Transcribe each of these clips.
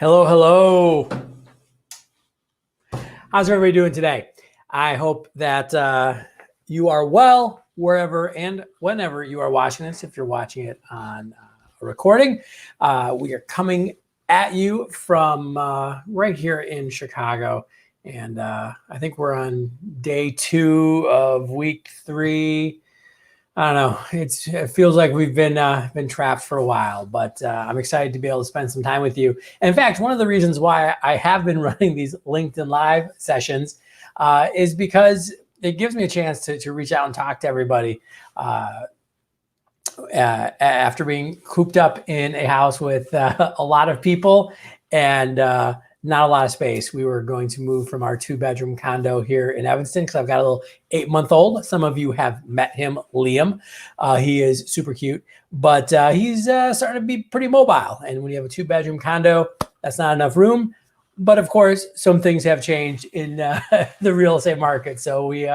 Hello, hello. How's everybody doing today? I hope that you are well wherever and whenever you are watching this. If you're watching it on a recording, we are coming at you from right here in Chicago. And I think we're on day 2 of week 3. I don't know. It feels like we've been trapped for a while, but I'm excited to be able to spend some time with you. And in fact, one of the reasons why I have been running these LinkedIn Live sessions is because it gives me a chance to reach out and talk to everybody after being cooped up in a house with a lot of people and not a lot of space. We were going to move from our 2-bedroom condo here in Evanston because I've got a little 8-month-old. Some of you have met him, Liam. He is super cute, but he's starting to be pretty mobile. And when you have a 2-bedroom condo, that's not enough room. But of course, some things have changed in the real estate market. So we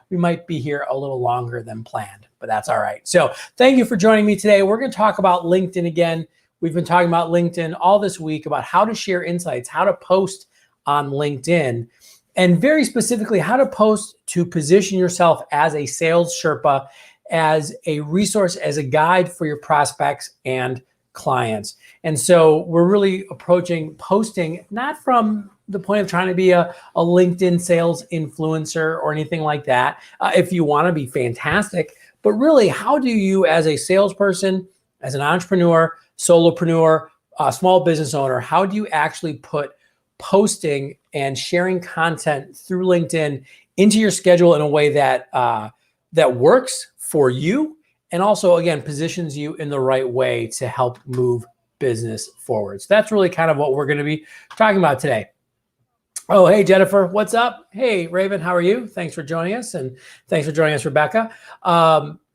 might be here a little longer than planned, but that's all right. So thank you for joining me today. We're going to talk about LinkedIn again. We've been talking about LinkedIn all this week about how to share insights, how to post on LinkedIn, and very specifically how to post to position yourself as a sales Sherpa, as a resource, as a guide for your prospects and clients. And so we're really approaching posting not from the point of trying to be a LinkedIn sales influencer or anything like that. If you want to be fantastic, but really, how do you as a salesperson, as an entrepreneur, solopreneur, small business owner, how do you actually put posting and sharing content through LinkedIn into your schedule in a way that that works for you and also, again, positions you in the right way to help move business forward? So that's really kind of what we're going to be talking about today. Oh, hey, Jennifer, what's up? Hey, Raven, how are you? Thanks for joining us. And thanks for joining us, Rebecca,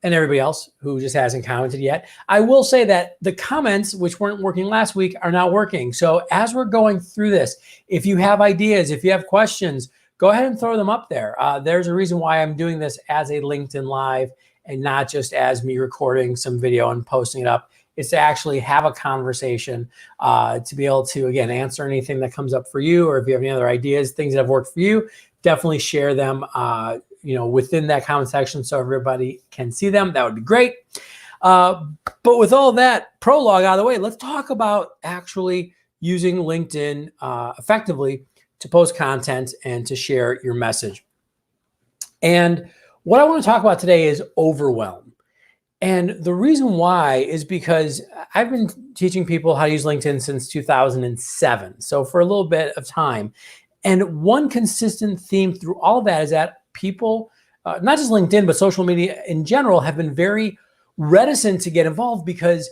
and everybody else who just hasn't commented yet. I will say that the comments, which weren't working last week, are now working. So as we're going through this, if you have ideas, if you have questions, go ahead and throw them up there. There's a reason why I'm doing this as a LinkedIn Live and not just as me recording some video and posting it up. It's to actually have a conversation, to be able to, again, answer anything that comes up for you, or if you have any other ideas, things that have worked for you, definitely share them, within that comment section so everybody can see them. That would be great. But with all that prologue out of the way, let's talk about actually using LinkedIn effectively to post content and to share your message. And what I want to talk about today is overwhelm. And the reason why is because I've been teaching people how to use LinkedIn since 2007. So for a little bit of time. And one consistent theme through all of that is that people, not just LinkedIn, but social media in general, have been very reticent to get involved because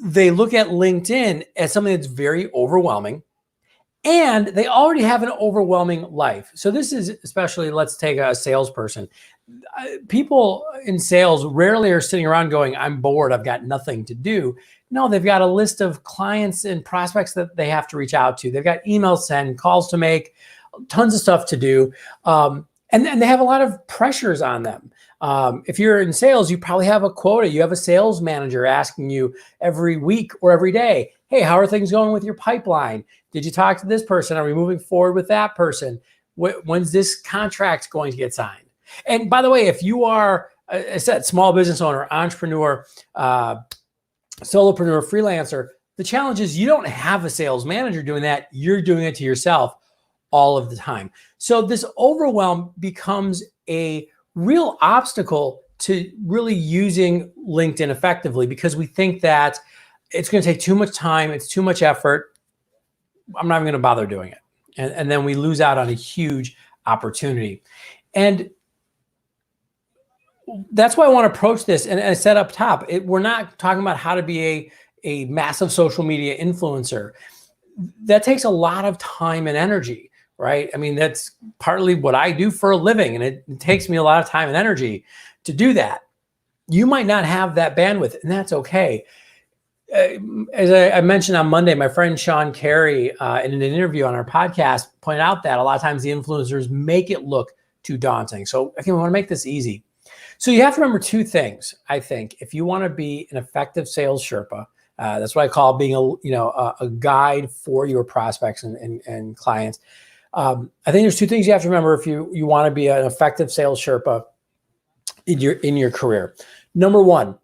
they look at LinkedIn as something that's very overwhelming. And they already have an overwhelming life. So this is especially, let's take a salesperson. People in sales rarely are sitting around going, I'm bored, I've got nothing to do. No, they've got a list of clients and prospects that they have to reach out to. They've got emails to send, calls to make, tons of stuff to do. And they have a lot of pressures on them. If you're in sales, you probably have a quota. You have a sales manager asking you every week or every day, hey, how are things going with your pipeline? Did you talk to this person? Are we moving forward with that person? When's this contract going to get signed? And by the way, if you are, I said, small business owner, entrepreneur, solopreneur, freelancer, the challenge is you don't have a sales manager doing that. You're doing it to yourself all of the time. So this overwhelm becomes a real obstacle to really using LinkedIn effectively because we think that it's going to take too much time. It's too much effort. I'm not even going to bother doing it. And then we lose out on a huge opportunity. And that's why I want to approach this. And I said up top, we're not talking about how to be a massive social media influencer. That takes a lot of time and energy, right? I mean, that's partly what I do for a living, and it takes me a lot of time and energy to do that. You might not have that bandwidth, and that's okay. As I mentioned on Monday, my friend Sean Carey, in an interview on our podcast, pointed out that a lot of times the influencers make it look too daunting. So again, we want to make this easy. So you have to remember two things, I think, if you want to be an effective sales Sherpa, That's what I call being a guide for your prospects and clients. I think there's two things you have to remember if you want to be an effective sales Sherpa in your career. Number one,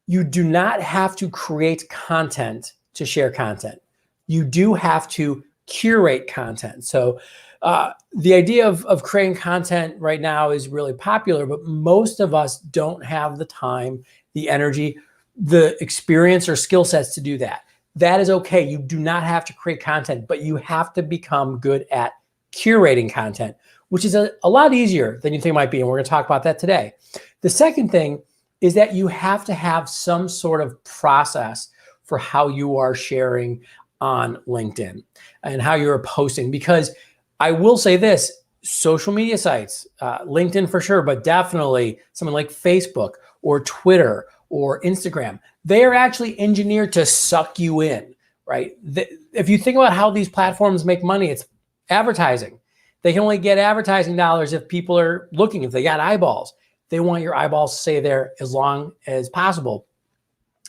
you do not have to create content to share content. You do have to curate content. So the idea of creating content right now is really popular, but most of us don't have the time, the energy, the experience or skill sets to do that. That is okay. You do not have to create content, but you have to become good at curating content, which is a lot easier than you think it might be. And we're going to talk about that today. The second thing is that you have to have some sort of process for how you are sharing on LinkedIn and how you're posting. Because I will say this, social media sites, LinkedIn for sure, but definitely something like Facebook or Twitter or Instagram, they are actually engineered to suck you in, right? If you think about how these platforms make money, it's advertising. They can only get advertising dollars if people are looking, if they got eyeballs. They want your eyeballs to stay there as long as possible.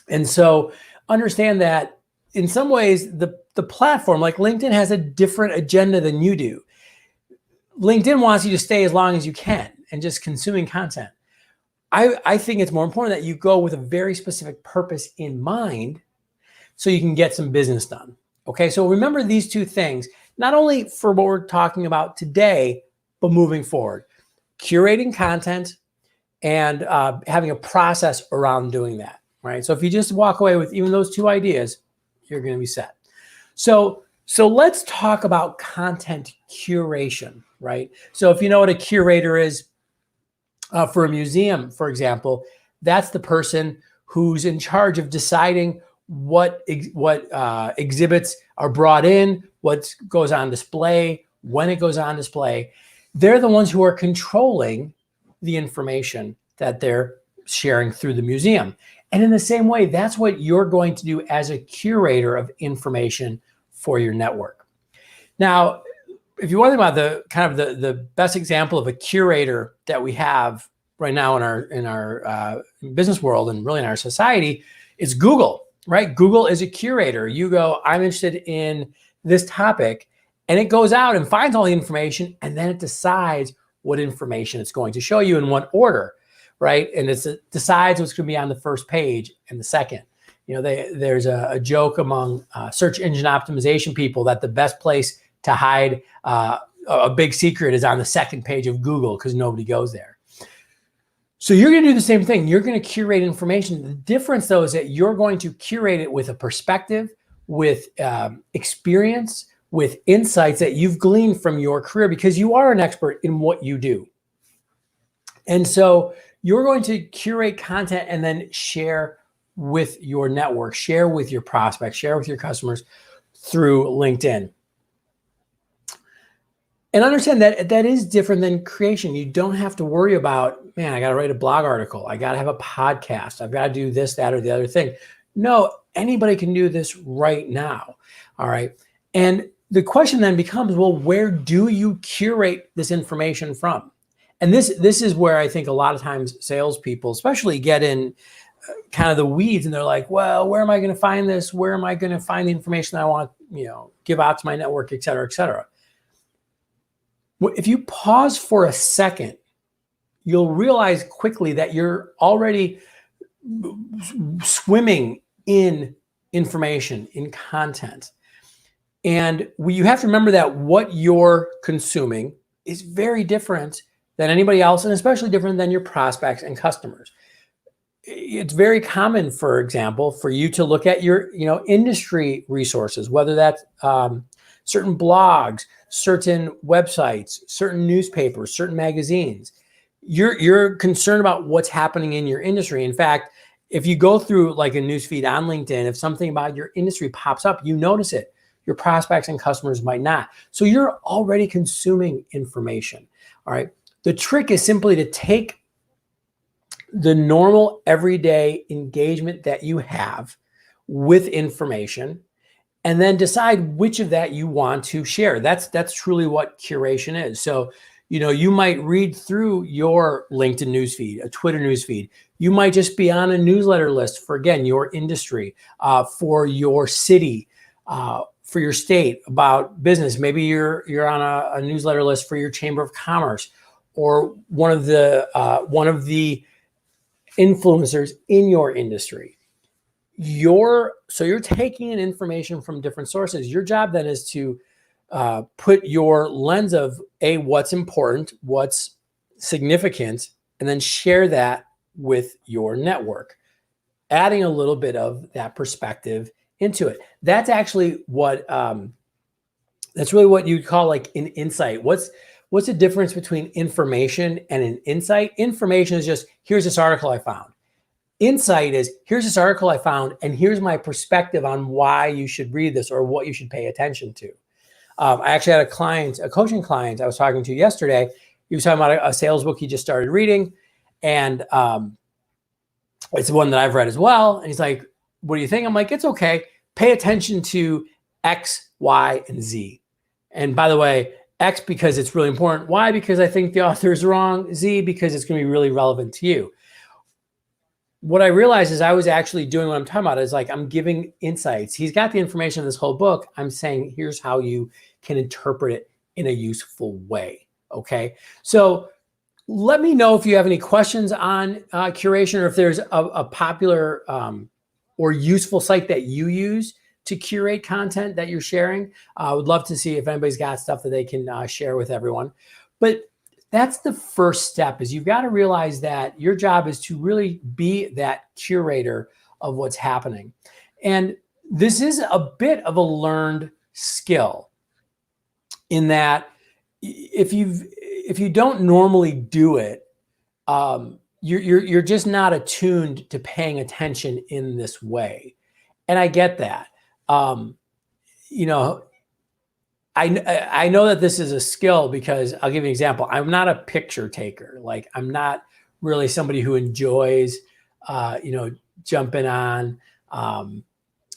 And so understand that in some ways, the platform like LinkedIn has a different agenda than you do. LinkedIn wants you to stay as long as you can and just consuming content. I think it's more important that you go with a very specific purpose in mind so you can get some business done. Okay, so remember these two things, not only for what we're talking about today, but moving forward. Curating content and having a process around doing that, right? So if you just walk away with even those two ideas, you're going to be set. So let's talk about content curation, right? So if you know what a curator is for a museum, for example, that's the person who's in charge of deciding what exhibits are brought in, what goes on display, when it goes on display. They're the ones who are controlling the information that they're sharing through the museum. And in the same way, that's what you're going to do as a curator of information for your network. Now, if you want to think about the best example of a curator that we have right now in our business world and really in our society, is Google, right? Google is a curator. You go, I'm interested in this topic, and it goes out and finds all the information, and then it decides what information it's going to show you in what order, right? And it decides what's going to be on the first page and the second. You know, there's a joke among search engine optimization people that the best place to hide a big secret is on the second page of Google because nobody goes there. So you're going to do the same thing. You're going to curate information. The difference, though, is that you're going to curate it with a perspective, with experience, with insights that you've gleaned from your career because you are an expert in what you do. And so you're going to curate content and then share with your network, share with your prospects, share with your customers through LinkedIn. And understand that that is different than creation. You don't have to worry about, man, I got to write a blog article. I got to have a podcast. I've got to do this, that, or the other thing. No, anybody can do this right now. All right. And the question then becomes, well, where do you curate this information from? And this is where I think a lot of times salespeople, especially, get in kind of the weeds, and they're like, well, where am I going to find this? Where am I going to find the information I want to, give out to my network, et cetera, et cetera. If you pause for a second, you'll realize quickly that you're already swimming in information, in content. And you have to remember that what you're consuming is very different than anybody else, and especially different than your prospects and customers. It's very common, for example, for you to look at your industry resources, whether that's certain blogs, certain websites, certain newspapers, certain magazines. You're concerned about what's happening in your industry. In fact, if you go through like a newsfeed on LinkedIn, if something about your industry pops up, you notice it. Your prospects and customers might not. So you're already consuming information. All right. The trick is simply to take the normal everyday engagement that you have with information and then decide which of that you want to share. That's truly what curation is. So, You might read through your LinkedIn newsfeed, a Twitter newsfeed. You might just be on a newsletter list for, again, your industry, for your city, for your state, about business. Maybe you're on a newsletter list for your Chamber of Commerce, or one of the influencers in your industry. So you're taking in information from different sources. Your job then is to put your lens of what's important, what's significant, and then share that with your network, adding a little bit of that perspective into it. That's actually that's really what you'd call like an insight. What's the difference between information and an insight? Information is just, here's this article I found. Insight is, here's this article I found, and here's my perspective on why you should read this or what you should pay attention to. I actually had a coaching client I was talking to yesterday. He was talking about a sales book he just started reading, and it's one that I've read as well. And he's like, what do you think? I'm like, it's okay. Pay attention to X, Y, and Z. And by the way, X because it's really important. Y because I think the author is wrong. Z because it's going to be really relevant to you. What I realized is I was actually doing what I'm talking about is like, I'm giving insights. He's got the information in this whole book. I'm saying, here's how you can interpret it in a useful way. Okay. So let me know if you have any questions on curation, or if there's a popular or useful site that you use to curate content that you're sharing. I would love to see if anybody's got stuff that they can share with everyone. But that's the first step, is you've got to realize that your job is to really be that curator of what's happening. And this is a bit of a learned skill, in that if you don't normally do it, you're just not attuned to paying attention in this way. And I get that. I know that this is a skill, because I'll give you an example. I'm not a picture taker. Like, I'm not really somebody who enjoys, jumping on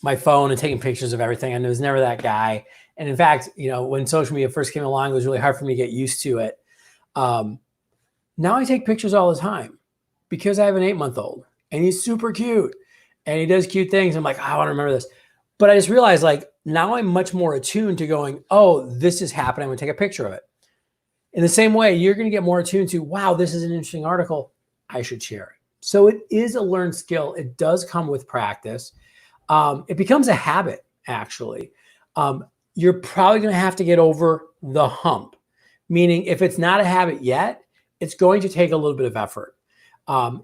my phone and taking pictures of everything. And I was never that guy. And in fact, when social media first came along, it was really hard for me to get used to it. Now I take pictures all the time, because I have an 8-month-old and he's super cute and he does cute things. I'm like, I want to remember this. But I just realized, like, now I'm much more attuned to going, oh, this is happening. I'm going to take a picture of it. In the same way, you're going to get more attuned to, wow, this is an interesting article. I should share it. So it is a learned skill. It does come with practice. It becomes a habit, actually. You're probably going to have to get over the hump, meaning if it's not a habit yet, it's going to take a little bit of effort.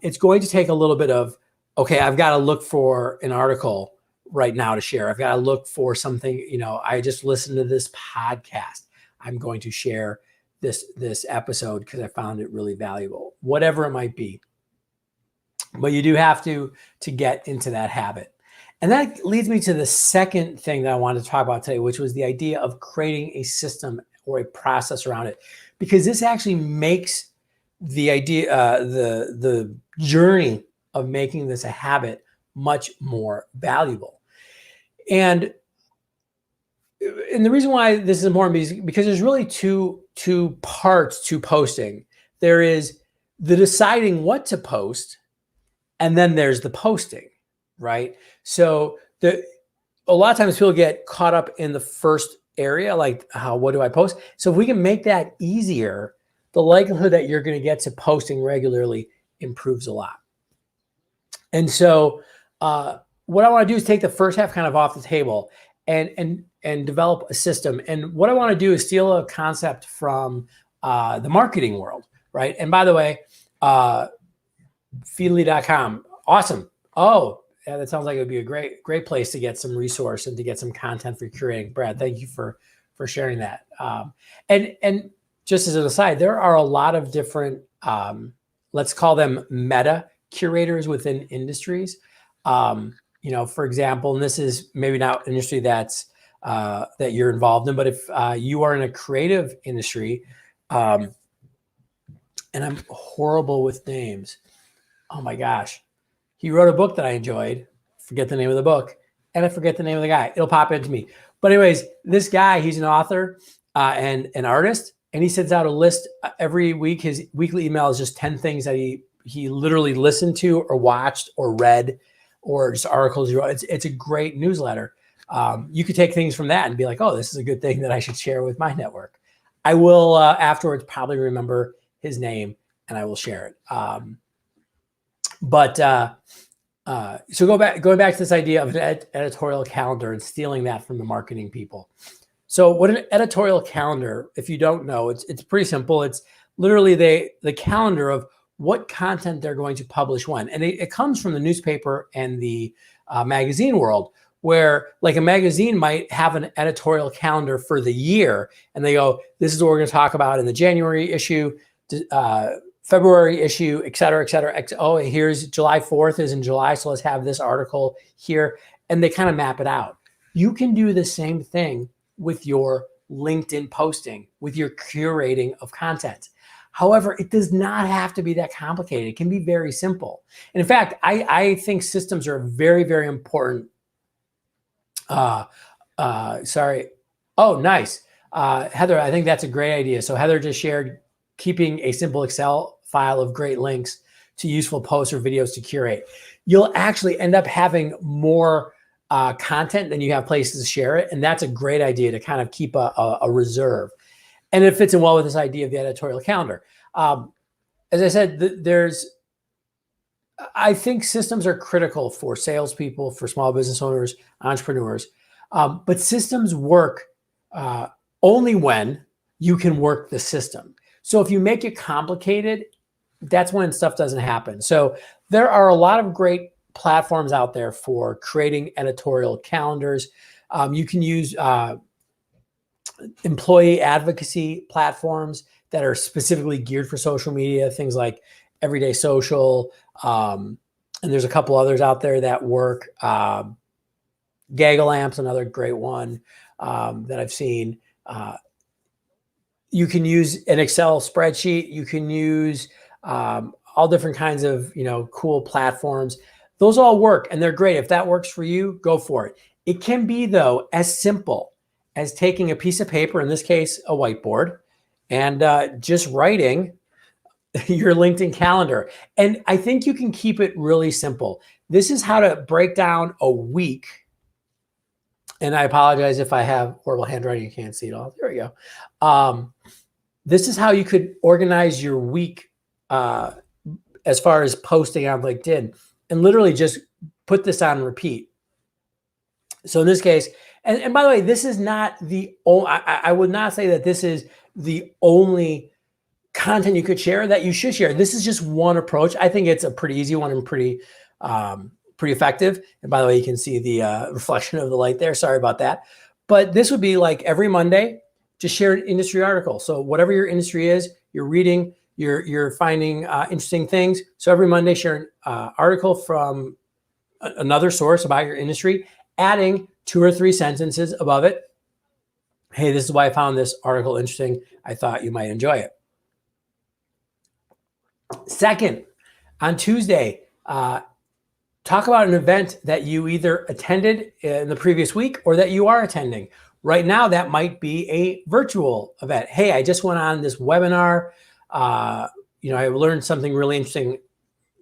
It's going to take a little bit of, okay, I've got to look for an article right now to share. I've got to look for something, I just listened to this podcast. I'm going to share this episode because I found it really valuable, whatever it might be. But you do have to get into that habit. And that leads me to the second thing that I wanted to talk about today, which was the idea of creating a system or a process around it, because this actually makes the idea, the journey of making this a habit much more valuable. And the reason why this is important is because there's really two parts to posting. There is the deciding what to post, and then there's the posting, right? So a lot of times people get caught up in the first area, like, what do I post? So if we can make that easier, the likelihood that you're going to get to posting regularly improves a lot. And so what I want to do is take the first half kind of off the table and develop a system. And what I want to do is steal a concept from the marketing world, right? And by the way, Feedly.com, awesome. Oh, yeah, that sounds like it would be a great place to get some resource and to get some content for curating. Brad, thank you for sharing that. And just as an aside, there are a lot of different, let's call them meta curators within industries. For example, and this is maybe not an industry that you're involved in, but if you are in a creative industry, and I'm horrible with names. Oh my gosh. He wrote a book that I enjoyed. Forget the name of the book, and I forget the name of the guy. It'll pop into me. But anyways, this guy, he's an author and an artist. and he sends out a list every week. His weekly email is just 10 things that he literally listened to or watched or read, or just articles he wrote. It's a great newsletter. You could take things from that and be like, oh, this is a good thing that I should share with my network. I will afterwards probably remember his name and I will share it. So going back to this idea of an editorial calendar and stealing that from the marketing people. So what an editorial calendar, if you don't know, it's pretty simple. It's literally the calendar of what content they're going to publish when. And it comes from the newspaper and the magazine world, where like a magazine might have an editorial calendar for the year. And they go, this is what we're going to talk about in the January issue, February issue, et cetera, et cetera. Oh, here's July 4th is in July. So let's have this article here. And they kind of map it out. You can do the same thing with your LinkedIn posting, with your curating of content. However, it does not have to be that complicated. It can be very simple. And in fact, I think systems are very, very important. Sorry. Oh, nice. Heather, I think that's a great idea. So Heather just shared keeping a simple Excel file of great links to useful posts or videos to curate. You'll actually end up having more content than you have places to share it. And that's a great idea to kind of keep a reserve. And it fits in well with this idea of the editorial calendar. As I said, I think systems are critical for salespeople, for small business owners, entrepreneurs. But systems work only when you can work the system. So if you make it complicated, that's when stuff doesn't happen. So there are a lot of great platforms out there for creating editorial calendars. You can use employee advocacy platforms that are specifically geared for social media, things like Everyday Social. And there's a couple others out there that work. Gaggle Amp's another great one that I've seen. You can use an Excel spreadsheet. You can use all different kinds of, cool platforms. Those all work and they're great. If that works for you, go for it. It can be, though, as simple as taking a piece of paper, in this case, a whiteboard, and just writing your LinkedIn calendar. And I think you can keep it really simple. This is how to break down a week. And I apologize if I have horrible handwriting. You can't see it all. There we go. This is how you could organize your week as far as posting on LinkedIn, and literally just put this on repeat. So in this case, and by the way, this is not the only, I would not say that this is the only content you could share that you should share. This is just one approach. I think it's a pretty easy one and pretty effective. And by the way, you can see the reflection of the light there. Sorry about that. But this would be like every Monday, just share an industry article. So whatever your industry is, you're reading, you're finding interesting things. So every Monday, share an article from another source about your industry, adding 2 or 3 sentences above it. Hey, this is why I found this article interesting. I thought you might enjoy it. Second, on Tuesday, talk about an event that you either attended in the previous week or that you are attending. Right now, that might be a virtual event. Hey, I just went on this webinar. I learned something really interesting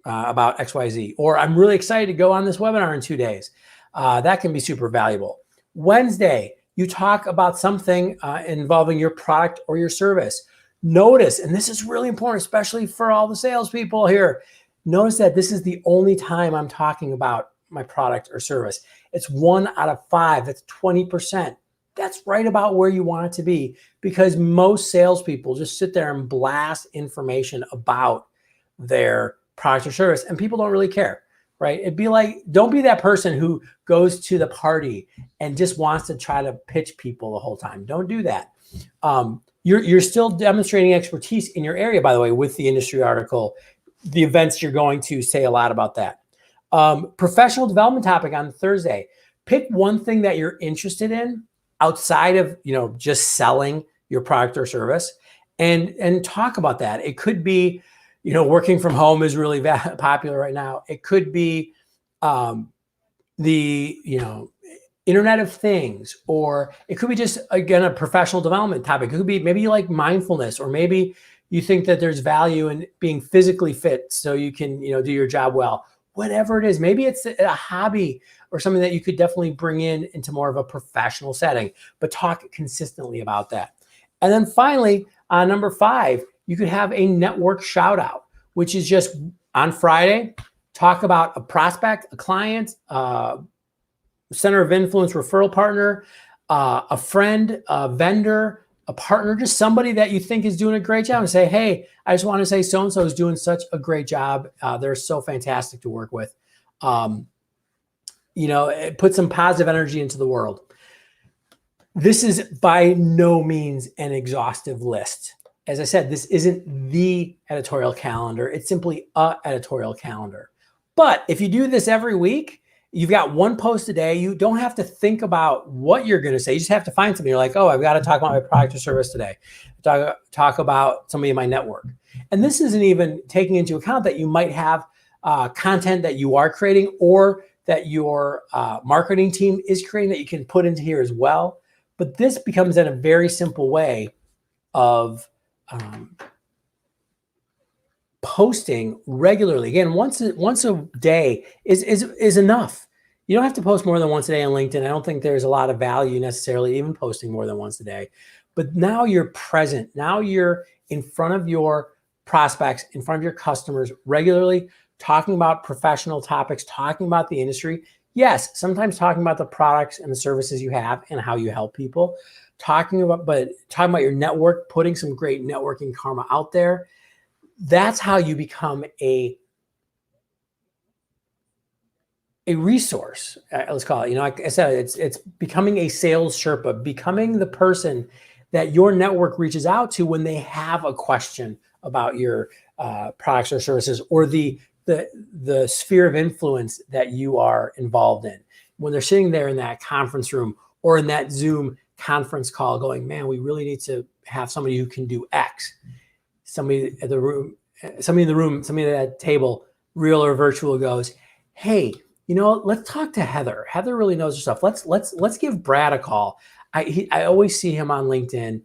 about XYZ, or I'm really excited to go on this webinar in 2 days. That can be super valuable. Wednesday, you talk about something involving your product or your service. Notice, and this is really important, especially for all the salespeople here, notice that this is the only time I'm talking about my product or service. It's 1 out of 5. That's 20%. That's right about where you want it to be, because most salespeople just sit there and blast information about their product or service, and people don't really care, right? It'd be like, don't be that person who goes to the party and just wants to try to pitch people the whole time. Don't do that. You're still demonstrating expertise in your area, by the way, with the industry article. The events you're going to say a lot about that. Professional development topic on Thursday. Pick one thing that you're interested in outside of, just selling your product or service, and talk about that. It could be, working from home is really popular right now. It could be the Internet of Things, or it could be just, again, a professional development topic. It could be maybe you like mindfulness, or maybe you think that there's value in being physically fit so you can, do your job well. Whatever it is, maybe it's a hobby or something that you could definitely bring into more of a professional setting, but talk consistently about that. And then finally, number 5, you could have a network shout out, which is just on Friday, talk about a prospect, a client, center of influence referral partner, a friend, a vendor, a partner, just somebody that you think is doing a great job, and say, hey, I just want to say so-and-so is doing such a great job. They're so fantastic to work with. Put some positive energy into the world. This is by no means an exhaustive list. As I said, this isn't the editorial calendar. It's simply a editorial calendar. But if you do this every week, you've got one post a day. You don't have to think about what you're going to say. You just have to find something. You're like, oh, I've got to talk about my product or service today. Talk about somebody in my network. And this isn't even taking into account that you might have content that you are creating, or that your marketing team is creating, that you can put into here as well. But this becomes in a very simple way of posting regularly. Again, once a day is enough. You don't have to post more than once a day on LinkedIn. I don't think there's a lot of value necessarily even posting more than once a day. But now you're present. Now you're in front of your prospects, in front of your customers regularly, talking about professional topics, talking about the industry. Yes, sometimes talking about the products and the services you have and how you help people. Talking about your network, putting some great networking karma out there. That's how you become a resource. Let's call it. Like I said, it's becoming a sales Sherpa, becoming the person that your network reaches out to when they have a question about your products or services, or the sphere of influence that you are involved in. When they're sitting there in that conference room or in that Zoom conference call going, man, we really need to have somebody who can do X. Somebody in the room, somebody at that table, real or virtual, goes, hey, let's talk to Heather. Heather really knows her stuff. Let's give Brad a call. I always see him on LinkedIn.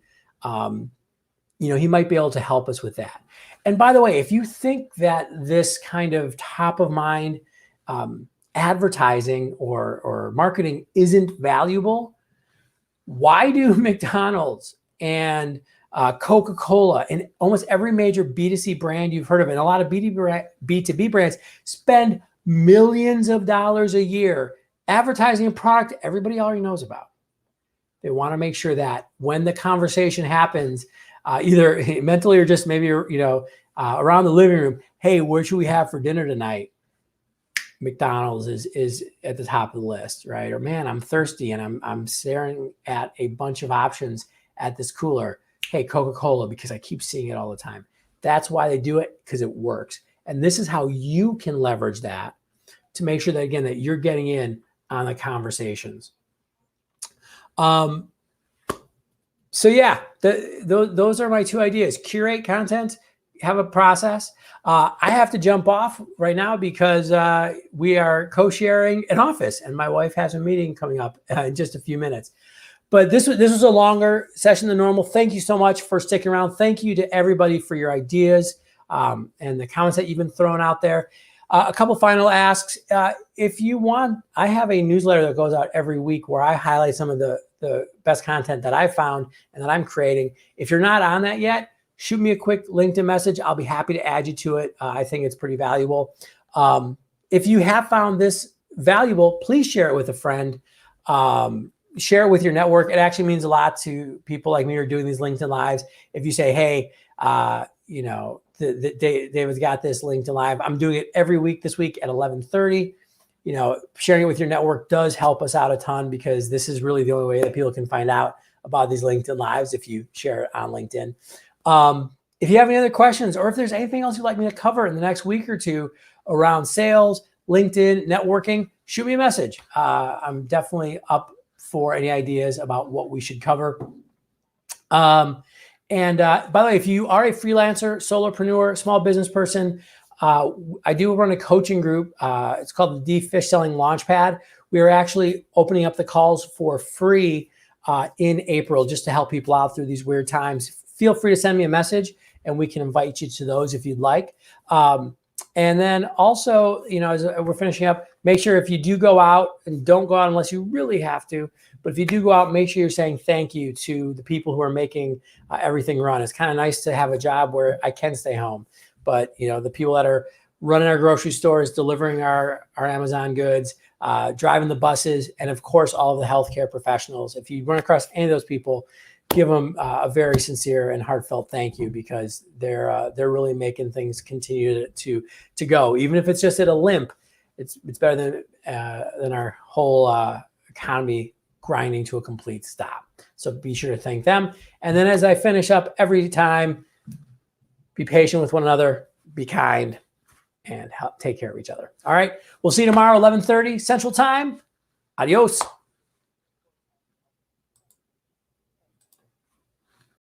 He might be able to help us with that. And by the way, if you think that this kind of top of mind advertising or marketing isn't valuable, why do McDonald's and Coca-Cola and almost every major B2C brand you've heard of, and a lot of B2B brands, spend millions of dollars a year advertising a product everybody already knows about? They want to make sure that when the conversation happens, either mentally or just maybe, around the living room, hey, what should we have for dinner tonight? McDonald's is at the top of the list, right? Or, man, I'm thirsty and I'm staring at a bunch of options at this cooler. Hey, Coca-Cola, because I keep seeing it all the time. That's why they do it, because it works. And this is how you can leverage that to make sure that, again, that you're getting in on the conversations. So yeah, those are my 2 ideas. Curate content, have a process. I have to jump off right now because we are co-sharing an office, and my wife has a meeting coming up in just a few minutes. But this was a longer session than normal. Thank you so much for sticking around. Thank you to everybody for your ideas and the comments that you've been throwing out there. A couple final asks. If you want, I have a newsletter that goes out every week where I highlight some of the best content that I found and that I'm creating. If you're not on that yet, shoot me a quick LinkedIn message. I'll be happy to add you to it. I think it's pretty valuable. If you have found this valuable, please share it with a friend. Share it with your network. It actually means a lot to people like me who are doing these LinkedIn Lives. If you say, hey, David's got this LinkedIn Live. I'm doing it every week this week at 11:30. Sharing it with your network does help us out a ton, because this is really the only way that people can find out about these LinkedIn Lives, if you share it on LinkedIn. If you have any other questions, or if there's anything else you'd like me to cover in the next week or two around sales, LinkedIn, networking, shoot me a message. I'm definitely up for any ideas about what we should cover. And by the way, if you are a freelancer, solopreneur, small business person, I do run a coaching group. It's called the D Fish Selling Launchpad. We we are actually opening up the calls for free in April, just to help people out through these weird times. Feel free to send me a message and we can invite you to those if you'd like. And then also, as we're finishing up, make sure if you do go out, and don't go out unless you really have to, but if you do go out, make sure you're saying thank you to the people who are making everything run. It's kind of nice to have a job where I can stay home, but the people that are running our grocery stores, delivering our Amazon goods, driving the buses, and of course, all of the healthcare professionals. If you run across any of those people, give them a very sincere and heartfelt thank you, because they're really making things continue to go. Even if it's just at a limp, it's better than our whole economy grinding to a complete stop. So be sure to thank them. And then as I finish up every time, be patient with one another, be kind, and take care of each other. All right. We'll see you tomorrow, 11:30 Central Time. Adios.